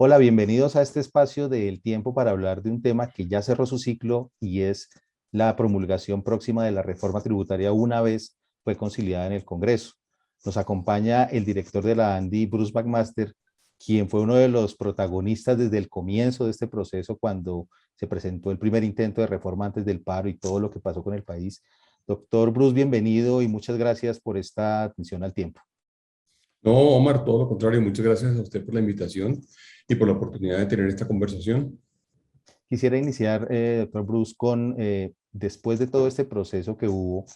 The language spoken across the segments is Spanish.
Hola, bienvenidos a este espacio del tiempo para hablar de un tema que ya cerró su ciclo y es la promulgación próxima de la reforma tributaria una vez fue conciliada en el Congreso. Nos acompaña el director de la ANDI, Bruce McMaster, quien fue uno de los protagonistas desde el comienzo de este proceso cuando se presentó el primer intento de reforma antes del paro y todo lo que pasó con el país. Doctor Bruce, bienvenido y muchas gracias por esta atención al tiempo. No, Omar, todo lo contrario. Muchas gracias a usted por la invitación y por la oportunidad de tener esta conversación. Quisiera iniciar, doctor Bruce, con, después de todo este proceso que hubo,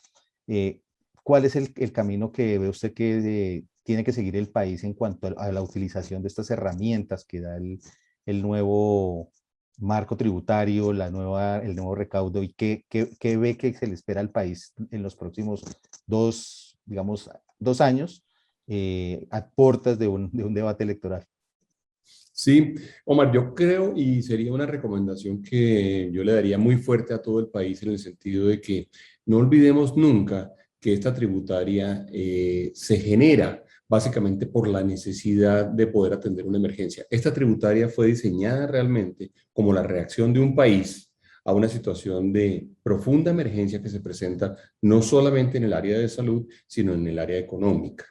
eh, ¿cuál es el camino que ve usted que tiene que seguir el país en cuanto a la utilización de estas herramientas que da el nuevo marco tributario, el nuevo recaudo y qué ve que se le espera al país en los próximos digamos, 2 años a puertas de un debate electoral? Sí, Omar, yo creo y sería una recomendación que yo le daría muy fuerte a todo el país en el sentido de que no olvidemos nunca que esta tributaria se genera básicamente por la necesidad de poder atender una emergencia. Esta tributaria fue diseñada realmente como la reacción de un país a una situación de profunda emergencia que se presenta no solamente en el área de salud, sino en el área económica.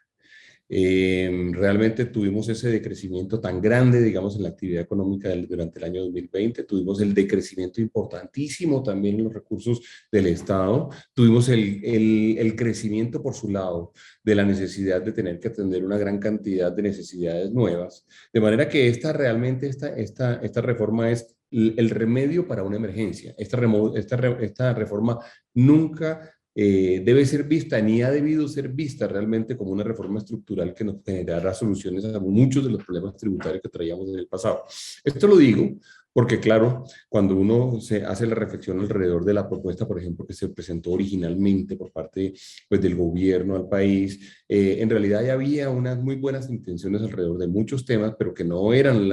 Realmente tuvimos ese decrecimiento tan grande, digamos, en la actividad económica durante el año 2020. Tuvimos el decrecimiento importantísimo también en los recursos del Estado. Tuvimos el crecimiento por su lado de la necesidad de tener que atender una gran cantidad de necesidades nuevas. De manera que esta reforma es el remedio para una emergencia. Esta reforma nunca debe ser vista, ni ha debido ser vista realmente como una reforma estructural que nos generará soluciones a muchos de los problemas tributarios que traíamos en el pasado. Esto lo digo porque, claro, cuando uno se hace la reflexión alrededor de la propuesta, por ejemplo, que se presentó originalmente por parte pues, del gobierno al país, en realidad ya había unas muy buenas intenciones alrededor de muchos temas, pero que no eran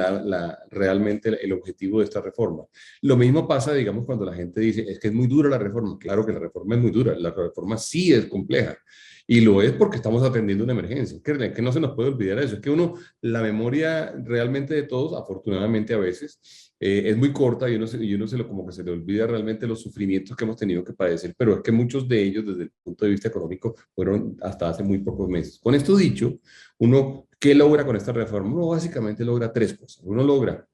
realmente el objetivo de esta reforma. Lo mismo pasa, digamos, cuando la gente dice, es que es muy dura la reforma. Claro que la reforma es muy dura, la reforma sí es compleja. Y lo es porque estamos atendiendo una emergencia. Que no se nos puede olvidar eso. Es que la memoria realmente de todos, afortunadamente a veces, es muy corta como que se le olvida realmente los sufrimientos que hemos tenido que padecer, pero es que muchos de ellos, desde el punto de vista económico, fueron hasta hace muy pocos meses. Con esto dicho, ¿qué logra con esta reforma? Uno básicamente logra tres cosas. Uno logra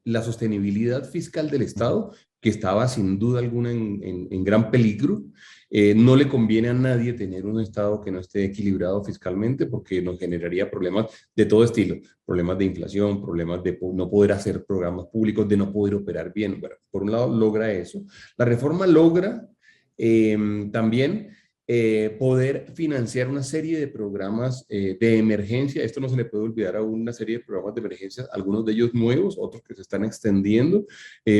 la sostenibilidad fiscal del Estado, que estaba sin duda alguna en gran peligro. No le conviene a nadie tener un Estado que no esté equilibrado fiscalmente porque nos generaría problemas de todo estilo, problemas de inflación, problemas de no poder hacer programas públicos, de no poder operar bien. Bueno, por un lado logra eso. La reforma logra también poder financiar una serie de programas de emergencia. Esto no se le puede olvidar a una serie de programas de emergencia, algunos de ellos nuevos, otros que se están extendiendo,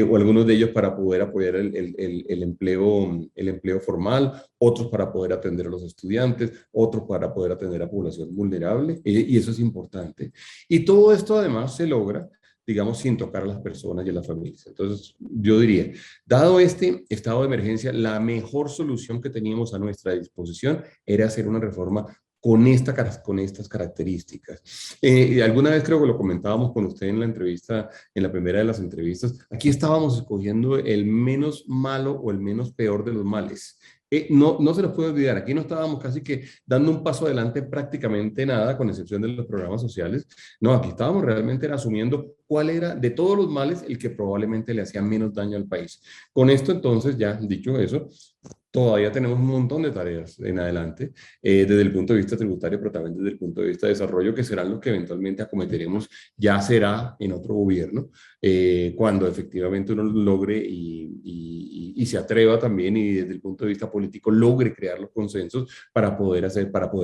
o algunos de ellos para poder apoyar el empleo formal, otros para poder atender a los estudiantes, otros para poder atender a población vulnerable, y eso es importante. Y todo esto además se logra digamos, sin tocar a las personas y a las familias. Entonces, yo diría, dado este estado de emergencia, la mejor solución que teníamos a nuestra disposición era hacer una reforma con estas características. Alguna vez creo que lo comentábamos con usted en la entrevista, en la primera de las entrevistas, aquí estábamos escogiendo el menos malo o el menos peor de los males. No se nos puede olvidar, aquí no estábamos casi que dando un paso adelante prácticamente nada, con excepción de los programas sociales. No, aquí estábamos realmente asumiendo cuál era de todos los males el que probablemente le hacía menos daño al país. Con esto entonces, ya dicho eso, todavía tenemos un montón de tareas en adelante, desde el punto de vista tributario, pero también desde el punto de vista de desarrollo, que serán los que eventualmente acometeremos, ya será en otro gobierno, cuando efectivamente uno logre y se atreva también y desde el punto de vista político logre crear los consensos para poder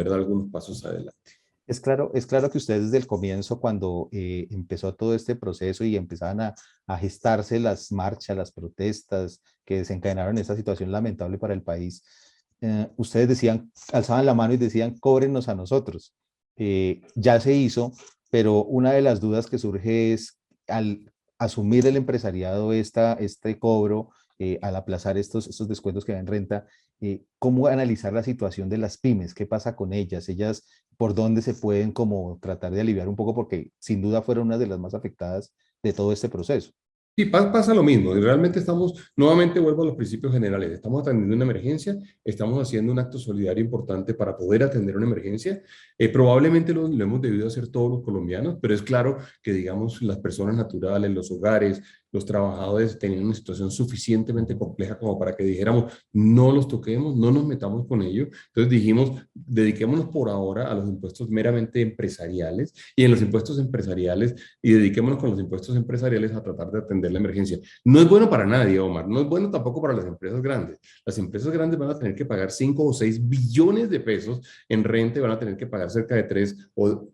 dar algunos pasos adelante. Es claro que ustedes desde el comienzo, cuando empezó todo este proceso y empezaban a gestarse las marchas, las protestas que desencadenaron esta situación lamentable para el país, ustedes decían, alzaban la mano y decían, cóbrennos a nosotros. Ya se hizo, pero una de las dudas que surge es al asumir el empresariado este cobro, al aplazar estos descuentos que dan renta, ¿cómo analizar la situación de las pymes? ¿Qué pasa con ellas? Ellas, ¿por dónde se pueden como tratar de aliviar un poco? Porque sin duda fueron una de las más afectadas de todo este proceso. Sí, pasa lo mismo. Y realmente estamos, nuevamente vuelvo a los principios generales. Estamos atendiendo una emergencia, estamos haciendo un acto solidario importante para poder atender una emergencia. Probablemente lo hemos debido hacer todos los colombianos, pero es claro que, digamos, las personas naturales, los hogares, los trabajadores tenían una situación suficientemente compleja como para que dijéramos, no los toquemos, no nos metamos con ello. Entonces dijimos, dediquémonos por ahora a los impuestos meramente empresariales y en los impuestos empresariales y dediquémonos con los impuestos empresariales a tratar de atender la emergencia. No es bueno para nadie, Omar, no es bueno tampoco para las empresas grandes. Las empresas grandes van a tener que pagar 5 o 6 billones de pesos en renta, van a tener que pagar cerca de 3 o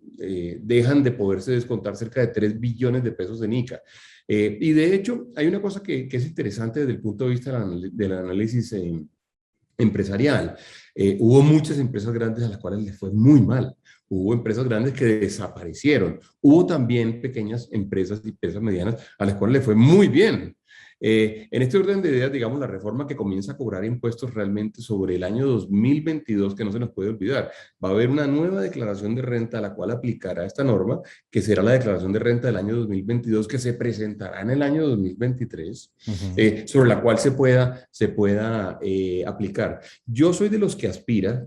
dejan de poderse descontar cerca de 3 billones de pesos en ICA. Y de hecho, hay una cosa que es interesante desde el punto de vista del análisis empresarial. Hubo muchas empresas grandes a las cuales les fue muy mal. Hubo empresas grandes que desaparecieron. Hubo también pequeñas empresas y empresas medianas a las cuales les fue muy bien. En este orden de ideas, digamos, la reforma que comienza a cobrar impuestos realmente sobre el año 2022, que no se nos puede olvidar, va a haber una nueva declaración de renta a la cual aplicará esta norma, que será la declaración de renta del año 2022, que se presentará en el año 2023, Ujú. sobre la cual se pueda aplicar. Yo soy de los que aspira,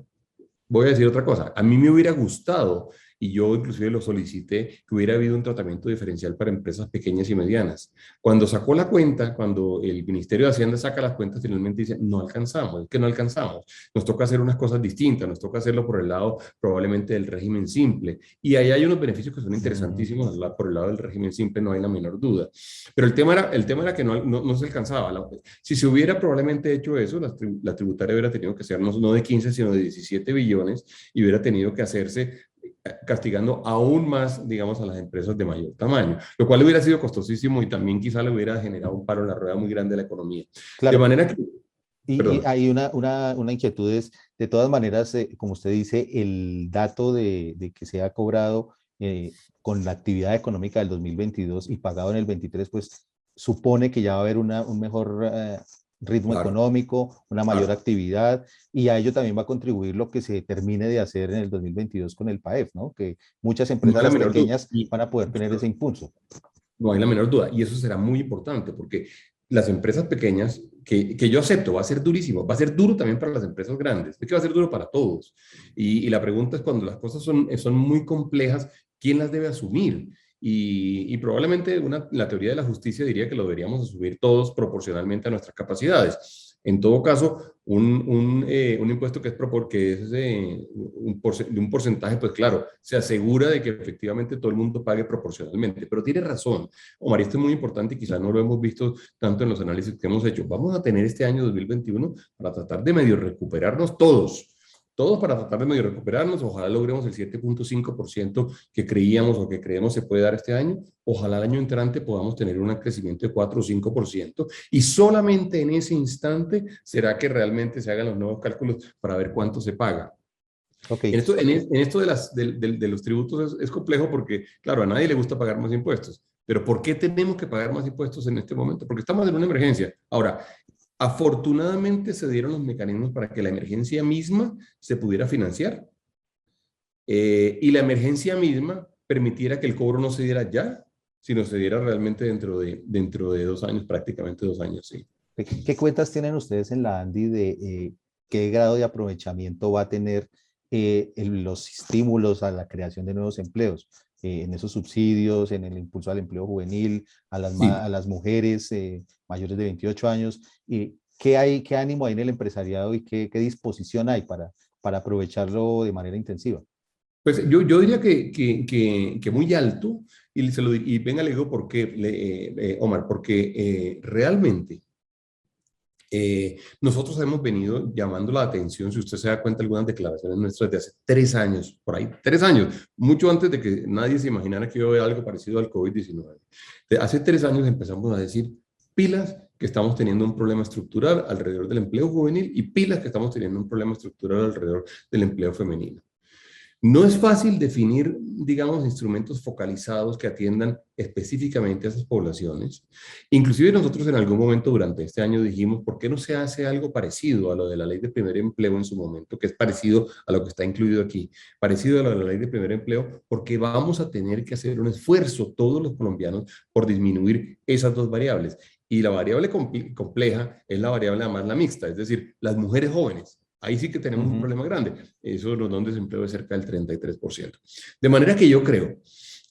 voy a decir otra cosa, a mí me hubiera gustado, y yo inclusive lo solicité, que hubiera habido un tratamiento diferencial para empresas pequeñas y medianas. Cuando sacó la cuenta, cuando el Ministerio de Hacienda saca las cuentas, finalmente dice, no alcanzamos, es que no alcanzamos. Nos toca hacer unas cosas distintas, nos toca hacerlo por el lado probablemente del régimen simple. Y ahí hay unos beneficios que son Mm. interesantísimos por el lado del régimen simple, no hay la menor duda. Pero el tema era que no se alcanzaba. Si se hubiera probablemente hecho eso, la tributaria hubiera tenido que ser no de 15, sino de 17 billones y hubiera tenido que hacerse castigando aún más, digamos, a las empresas de mayor tamaño, lo cual hubiera sido costosísimo y también quizá le hubiera generado un paro en la rueda muy grande de la economía. De Claro, manera que, y perdón. hay una inquietud, es, de todas maneras, como usted dice, el dato de que se ha cobrado con la actividad económica del 2022 y pagado en el 23, pues supone que ya va a haber un mejor ritmo Claro, económico, una mayor claro. actividad, y a ello también va a contribuir lo que se termine de hacer en el 2022 con el PAEF, ¿no? Que muchas No empresas, hay la las menor duda. pequeñas, van a poder tener ese impulso. No hay la menor duda. Y eso será muy importante porque las empresas pequeñas, que yo acepto, va a ser durísimo, va a ser duro también para las empresas grandes, es que va a ser duro para todos. Y la pregunta es cuando las cosas son muy complejas, ¿quién las debe asumir? Y probablemente la teoría de la justicia diría que lo deberíamos asumir todos proporcionalmente a nuestras capacidades. En todo caso, un impuesto que es de un porcentaje, pues claro, se asegura de que efectivamente todo el mundo pague proporcionalmente. Pero tiene razón, Omar, esto es muy importante y quizás no lo hemos visto tanto en los análisis que hemos hecho. Vamos a tener este año 2021 para tratar de medio recuperarnos todos para tratar de medio recuperarnos. Ojalá logremos el 7.5% que creíamos o que creemos se puede dar este año. Ojalá el año entrante podamos tener un crecimiento de 4 o 5% y solamente en ese instante será que realmente se hagan los nuevos cálculos para ver cuánto se paga. Ok, En esto de los tributos es complejo porque, claro, a nadie le gusta pagar más impuestos. Pero ¿por qué tenemos que pagar más impuestos en este momento? Porque estamos en una emergencia. Ahora, afortunadamente se dieron los mecanismos para que la emergencia misma se pudiera financiar y la emergencia misma permitiera que el cobro no se diera ya, sino se diera realmente dentro de 2 años, prácticamente 2 años, sí. ¿qué cuentas tienen ustedes en la ANDI de qué grado de aprovechamiento va a tener los estímulos a la creación de nuevos empleos, en esos subsidios, en el impulso al empleo juvenil, a Sí, las mujeres mayores de 28 años? ¿Y qué hay, qué ánimo hay en el empresariado y qué disposición hay para aprovecharlo de manera intensiva? pues yo diría que muy alto, y venga, le digo por qué, Omar, porque realmente nosotros hemos venido llamando la atención, si usted se da cuenta, algunas declaraciones nuestras de hace 3 años, por ahí, 3 años, mucho antes de que nadie se imaginara que iba a haber algo parecido al COVID-19. Hace 3 años empezamos a decir pilas que estamos teniendo un problema estructural alrededor del empleo juvenil y pilas que estamos teniendo un problema estructural alrededor del empleo femenino. No es fácil definir, digamos, instrumentos focalizados que atiendan específicamente a esas poblaciones. Inclusive nosotros en algún momento durante este año dijimos, ¿por qué no se hace algo parecido a lo de la ley de primer empleo en su momento, que es parecido a lo que está incluido aquí, parecido a lo de la ley de primer empleo, porque vamos a tener que hacer un esfuerzo todos los colombianos por disminuir esas dos variables. Y la variable compleja es la variable además la mixta, es decir, las mujeres jóvenes. Ahí sí que tenemos un problema grande. Eso nos da un desempleo de cerca del 33%. De manera que yo creo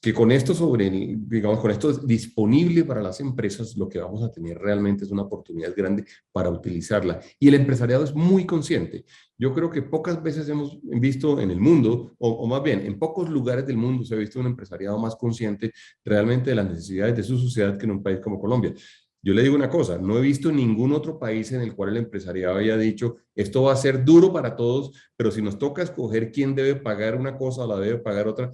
que con esto digamos, con esto disponible para las empresas, lo que vamos a tener realmente es una oportunidad grande para utilizarla. Y el empresariado es muy consciente. Yo creo que pocas veces hemos visto en el mundo, o más bien, en pocos lugares del mundo se ha visto un empresariado más consciente realmente de las necesidades de su sociedad que en un país como Colombia. Yo le digo una cosa, no he visto ningún otro país en el cual el empresariado haya dicho, esto va a ser duro para todos, pero si nos toca escoger quién debe pagar una cosa o la debe pagar otra,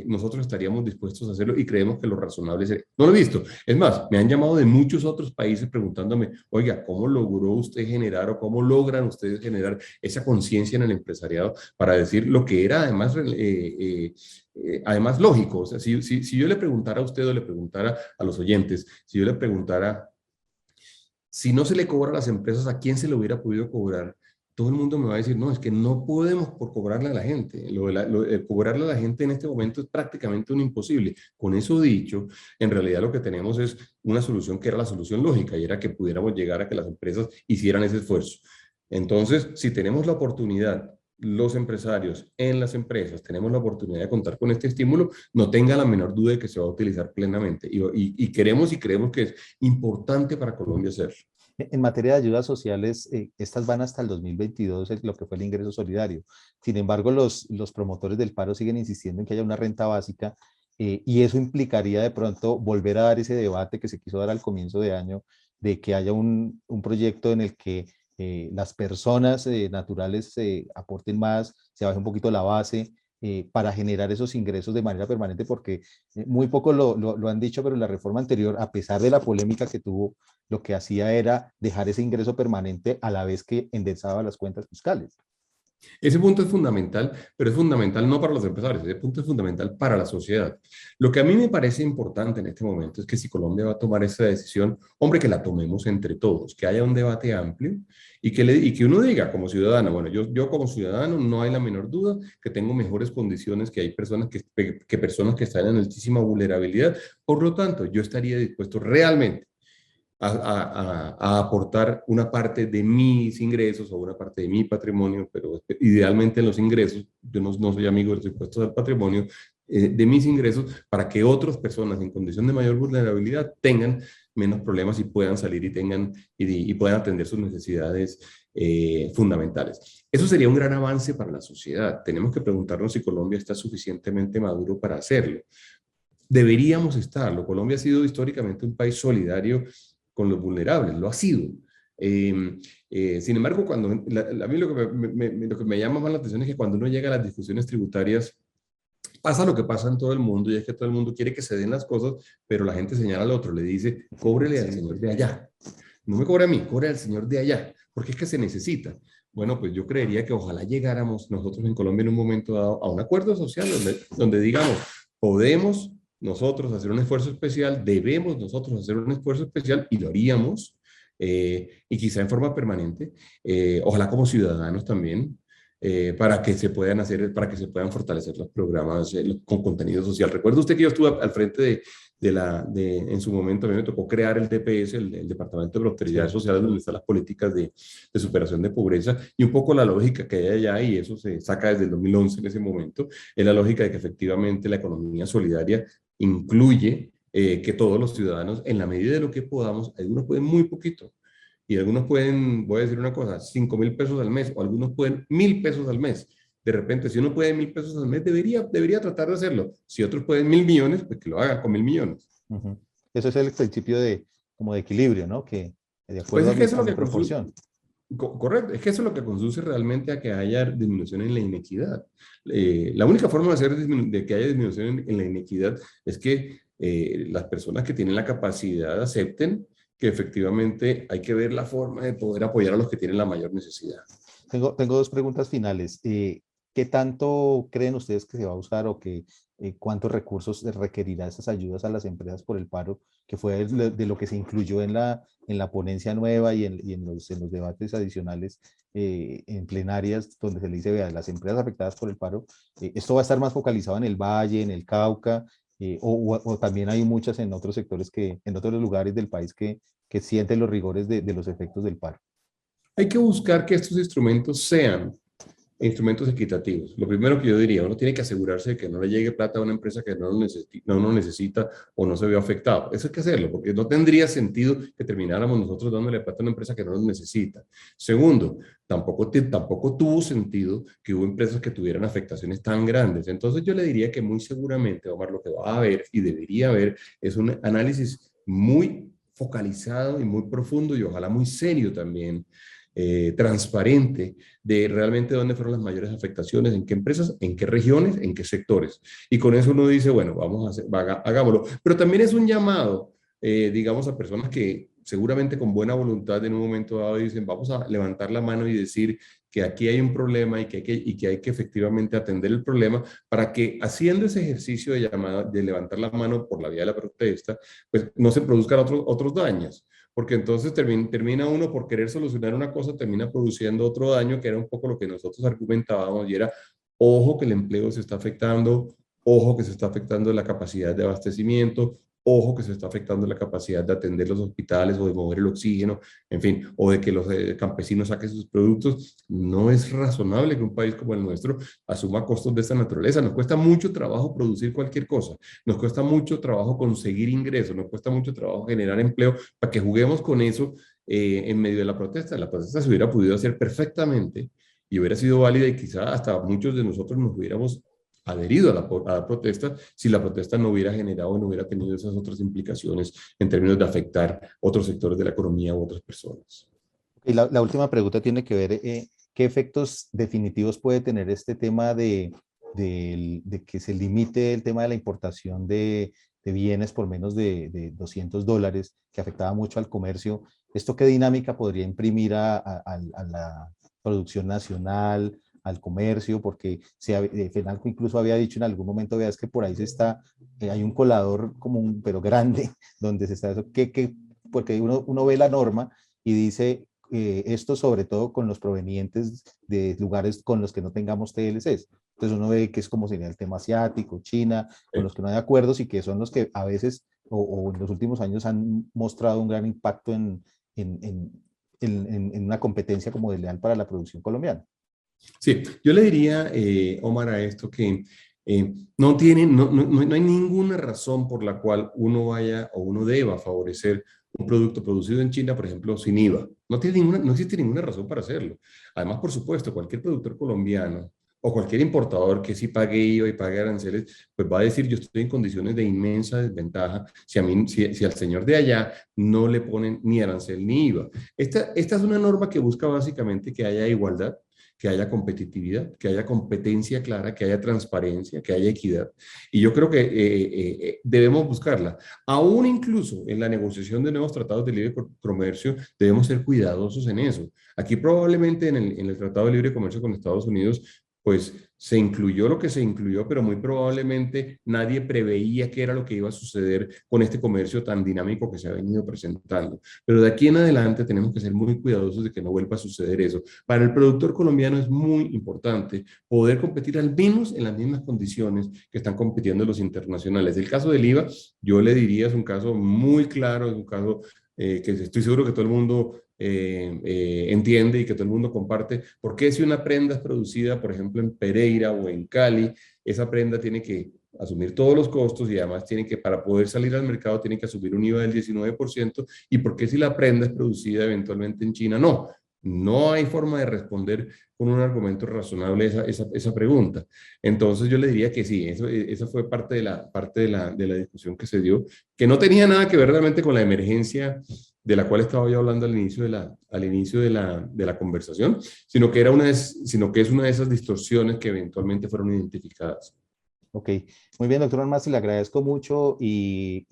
nosotros estaríamos dispuestos a hacerlo y creemos que lo razonable es... No lo he visto. Es más, me han llamado de muchos otros países preguntándome, oiga, ¿cómo logró usted generar o cómo logran ustedes generar esa conciencia en el empresariado para decir lo que era además lógico? O sea, si yo le preguntara a usted o le preguntara a los oyentes, si yo le preguntara, si no se le cobra a las empresas, ¿a quién se le hubiera podido cobrar? Todo el mundo me va a decir, no, es que no podemos por cobrarle a la gente. Cobrarle a la gente en este momento es prácticamente un imposible. Con eso dicho, en realidad lo que tenemos es una solución que era la solución lógica y era que pudiéramos llegar a que las empresas hicieran ese esfuerzo. Entonces, si tenemos la oportunidad, los empresarios en las empresas, tenemos la oportunidad de contar con este estímulo, no tenga la menor duda de que se va a utilizar plenamente. Y queremos y creemos que es importante para Colombia hacerlo. En materia de ayudas sociales, estas van hasta el 2022, lo que fue el ingreso solidario. Sin embargo, los promotores del paro siguen insistiendo en que haya una renta básica y eso implicaría de pronto volver a dar ese debate que se quiso dar al comienzo de año, de que haya un proyecto en el que las personas naturales aporten más, se baje un poquito la base para generar esos ingresos de manera permanente, porque muy pocos lo han dicho, pero la reforma anterior, a pesar de la polémica que tuvo, lo que hacía era dejar ese ingreso permanente a la vez que enderezaba las cuentas fiscales. Ese punto es fundamental, pero es fundamental no para los empresarios, ese punto es fundamental para la sociedad. Lo que a mí me parece importante en este momento es que si Colombia va a tomar esa decisión, hombre, que la tomemos entre todos, que haya un debate amplio y que uno diga como ciudadano, bueno, yo como ciudadano no hay la menor duda que tengo mejores condiciones que hay personas que personas que están en altísima vulnerabilidad, por lo tanto, yo estaría dispuesto realmente a aportar una parte de mis ingresos o una parte de mi patrimonio, pero idealmente en los ingresos, yo no soy amigo de los impuestos al patrimonio, de mis ingresos para que otras personas en condición de mayor vulnerabilidad tengan menos problemas y puedan salir y puedan atender sus necesidades fundamentales. Eso sería un gran avance para la sociedad. Tenemos que preguntarnos si Colombia está suficientemente maduro para hacerlo. Deberíamos estarlo. Colombia ha sido históricamente un país solidario con los vulnerables, lo ha sido. Sin embargo, a mí lo que me llama más la atención es que cuando uno llega a las discusiones tributarias, pasa lo que pasa en todo el mundo y es que todo el mundo quiere que se den las cosas, pero la gente señala al otro, le dice, cóbrele al señor de allá. No me cobre a mí, cobre al señor de allá, porque es que se necesita. Bueno, pues yo creería que ojalá llegáramos nosotros en Colombia en un momento dado a un acuerdo social donde digamos, podemos nosotros hacer un esfuerzo especial, debemos nosotros hacer un esfuerzo especial y lo haríamos, y quizá en forma permanente, ojalá como ciudadanos también, para que se puedan para que se puedan fortalecer los programas con contenido social. Recuerda usted que yo estuve al frente en su momento a mí me tocó crear el DPS, el Departamento de Prosperidad Social, donde están las políticas de superación de pobreza, y un poco la lógica que hay allá, y eso se saca desde el 2011 en ese momento, es la lógica de que efectivamente la economía solidaria incluye que todos los ciudadanos, en la medida de lo que podamos, algunos pueden muy poquito, y algunos pueden, voy a decir una cosa, 5.000 pesos al mes, o algunos pueden 1.000 pesos al mes. De repente, si uno puede 1.000 pesos al mes, debería tratar de hacerlo. Si otros pueden 1.000 millones, pues que lo hagan con 1.000 millones. Eso es el principio como de equilibrio, ¿no? Que de Pues acuerdo es que eso a es mi lo que proporción. Correcto, es que eso es lo que conduce realmente a que haya disminución en la inequidad. La única forma de que haya disminución en la inequidad es que las personas que tienen la capacidad acepten que efectivamente hay que ver la forma de poder apoyar a los que tienen la mayor necesidad. Tengo dos preguntas finales. ¿Qué ¿qué tanto creen ustedes que se va a usar o que cuántos recursos requerirá esas ayudas a las empresas por el paro, que fue de lo que se incluyó en la ponencia nueva y en los debates adicionales en plenarias, donde se le dice, vea, las empresas afectadas por el paro, esto va a estar más focalizado en el Valle, en el Cauca, o también hay muchas en otros sectores, en otros lugares del país que sienten los rigores de los efectos del paro? Hay que buscar que estos instrumentos sean instrumentos equitativos. Lo primero que yo diría, uno tiene que asegurarse de que no le llegue plata a una empresa que no lo necesita o no se ve afectado. Eso hay que hacerlo, porque no tendría sentido que termináramos nosotros dándole plata a una empresa que no lo necesita. Segundo, tampoco tuvo sentido que hubo empresas que tuvieran afectaciones tan grandes. Entonces yo le diría que muy seguramente, Omar, lo que va a haber y debería haber es un análisis muy focalizado y muy profundo y ojalá muy serio también, transparente de realmente dónde fueron las mayores afectaciones, en qué empresas, en qué regiones, en qué sectores. Y con eso uno dice, bueno, vamos a hacer, hagámoslo. Pero también es un llamado, digamos, a personas que seguramente con buena voluntad en un momento dado dicen, vamos a levantar la mano y decir que aquí hay un problema y que hay que efectivamente atender el problema para que haciendo ese ejercicio de llamada, de levantar la mano por la vía de la protesta, pues no se produzcan otros daños, porque entonces termina uno por querer solucionar una cosa, termina produciendo otro daño, que era un poco lo que nosotros argumentábamos, y era, ojo que el empleo se está afectando, ojo que se está afectando la capacidad de abastecimiento, ojo que se está afectando la capacidad de atender los hospitales o de mover el oxígeno, en fin, o de que los campesinos saquen sus productos. No es razonable que un país como el nuestro asuma costos de esta naturaleza. Nos cuesta mucho trabajo producir cualquier cosa, nos cuesta mucho trabajo conseguir ingresos, nos cuesta mucho trabajo generar empleo para que juguemos con eso en medio de la protesta. La protesta se hubiera podido hacer perfectamente y hubiera sido válida y quizá hasta muchos de nosotros nos hubiéramos adherido a la protesta si la protesta no hubiera generado, no hubiera tenido esas otras implicaciones en términos de afectar otros sectores de la economía u otras personas. Y la última pregunta tiene que ver, ¿qué efectos definitivos puede tener este tema de que se limite el tema de la importación de bienes por menos de $200, que afectaba mucho al comercio? ¿Esto qué dinámica podría imprimir a la producción nacional, al comercio? Porque FENALCO incluso había dicho en algún momento, veas que por ahí hay un colador común, pero grande, donde se está eso, porque uno ve la norma y dice esto sobre todo con los provenientes de lugares con los que no tengamos TLCs. Entonces uno ve que es como sería el tema asiático, China, con los que no hay acuerdos y que son los que a veces o en los últimos años han mostrado un gran impacto en, en, en una competencia como desleal para la producción colombiana. Sí, yo le diría, Omar, a esto que no hay ninguna razón por la cual uno vaya o uno deba favorecer un producto producido en China, por ejemplo, sin IVA. No existe ninguna razón para hacerlo. Además, por supuesto, cualquier productor colombiano o cualquier importador que sí pague IVA y pague aranceles, pues va a decir, yo estoy en condiciones de inmensa desventaja si al señor de allá no le ponen ni arancel ni IVA. Esta es una norma que busca básicamente que haya igualdad, que haya competitividad, que haya competencia clara, que haya transparencia, que haya equidad. Y yo creo que debemos buscarla. Aún incluso en la negociación de nuevos tratados de libre comercio, debemos ser cuidadosos en eso. Aquí probablemente en el Tratado de Libre Comercio con Estados Unidos, pues se incluyó lo que se incluyó, pero muy probablemente nadie preveía qué era lo que iba a suceder con este comercio tan dinámico que se ha venido presentando. Pero de aquí en adelante tenemos que ser muy cuidadosos de que no vuelva a suceder eso. Para el productor colombiano es muy importante poder competir al menos en las mismas condiciones que están compitiendo los internacionales. El caso del IVA, yo le diría, es un caso muy claro, es un caso que estoy seguro que todo el mundo entiende y que todo el mundo comparte. ¿Por qué si una prenda es producida, por ejemplo, en Pereira o en Cali, esa prenda tiene que asumir todos los costos y además tiene que, para poder salir al mercado, tiene que asumir un IVA del 19%? ¿Y por qué si la prenda es producida eventualmente en China? No, no hay forma de responder con un argumento razonable esa pregunta. Entonces yo le diría que sí, esa fue parte de la discusión que se dio, que no tenía nada que ver realmente con la emergencia de la cual estaba yo hablando al inicio de la conversación, sino que es una de esas distorsiones que eventualmente fueron identificadas. Ok, muy bien, doctor Almasi, le agradezco mucho y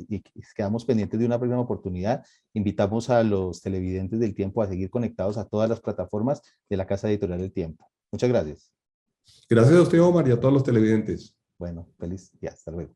quedamos pendientes de una próxima oportunidad. Invitamos a los televidentes del Tiempo a seguir conectados a todas las plataformas de la Casa Editorial del Tiempo. Muchas gracias. Gracias a usted, Omar, y a todos los televidentes. Bueno, feliz y hasta luego.